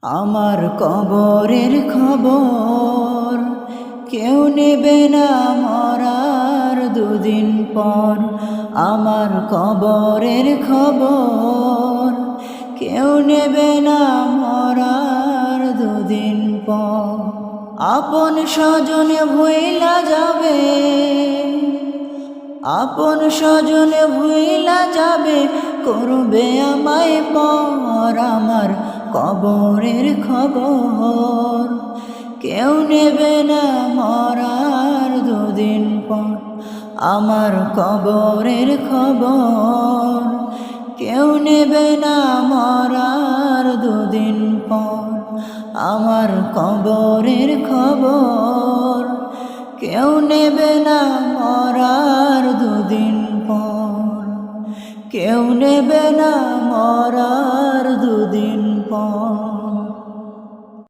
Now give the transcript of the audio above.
আমার কবরের খবর কেউ নেবে না মরার দুদিন পর। আমার কবরের খবর কেউ নেবে না মরার দুদিন পর। আপন স্বজনে ভুইলা যাবে, আপন স্বজনে ভুইলা যাবে, করবে আমায় পর। আমার কবরের খবর কেউ নেবে না মরার দুদিন পর। আমার কবরের খবর কেউ নেবে না মরার দুদিন পর। আমার কবরের খবর কেউ নেবে না মরার দুদিন পর। কেউ নেবে না মরার দুদিন পর।